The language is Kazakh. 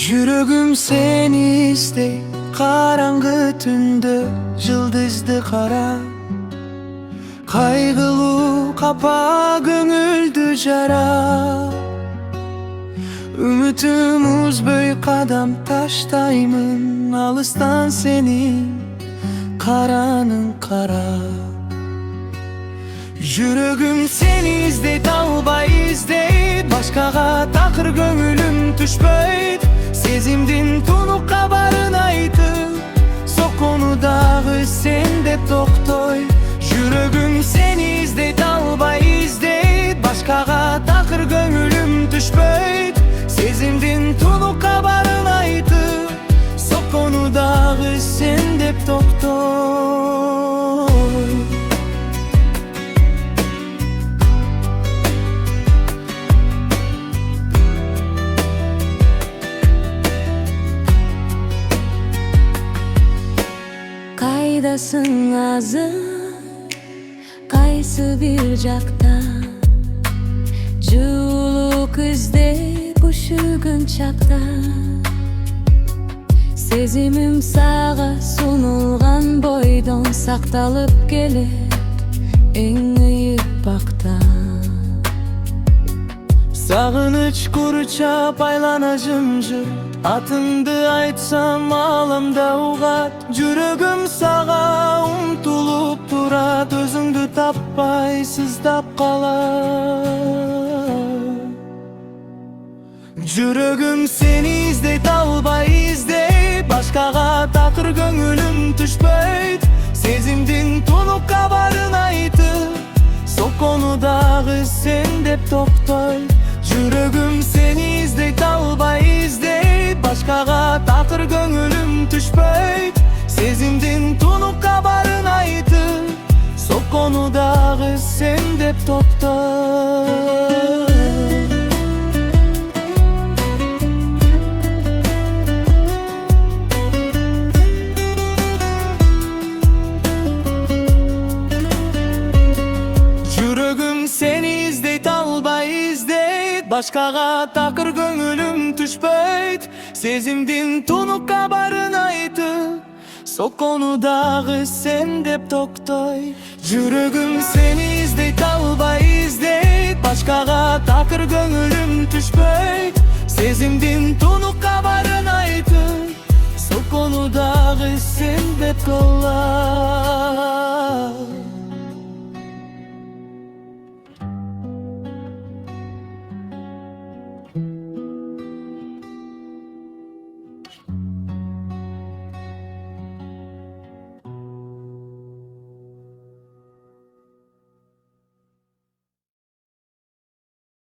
Жүрегім seni istey, қараңғы түнді жылдызды қара. Қайғылы қапа көңілді жара. Үмітім үзбей қадам таштаймын, алыстан сені қараның қара. Жүрегім seni іздей, талбай іздей, башқаға тақыр көңілім түшпейді. Сезімдің тұнық қабарын айтып, соққонудағы сен деп тоқтой. Жүрегім seni іздей, талбай іздей, башқаға тақыр көңілім түшпейді. Сезімдің тұнық қабарын айтып, соққонудағы сен деп тоқтой. Қайдасың азы, қайсы бір жақта, жылулық іздеп үшігін шақта. Сезімім саға сұнылған бойдан сақталып келіп, ең үйік бақта. Сағыныш құрчап айлана жым-жыр, атыңды айтсам аламда уғат. Жүрегім саға ұмтылып тұрат, өзіңді таппай сыздап қалар. Жүрегім seni іздей, талбай іздей, башқаға тақыр көңілім түшпейді. Сезімдің тұнық қабарын айтып, соққонудағы сен деп тоқтой. Жүрегім seni іздей, талбай іздей, башқаға тақыр көңілім түшпейді. Сезімдің тұнық қабарын айтып, соққонудағы сен деп тоқтой. Жүрегім seni іздей, талбай іздей, башқаға тақыр көңілім түшпейді. Сезімдің тұнық қабарын айтып, соққонудағы сен деп тоқтой. Жүрегім seni іздей, талбай іздей, башқаға тақыр көңілім түшпейді. Сезімдің тұнық қабарын айтып, соққонудағы сен деп тоқтой.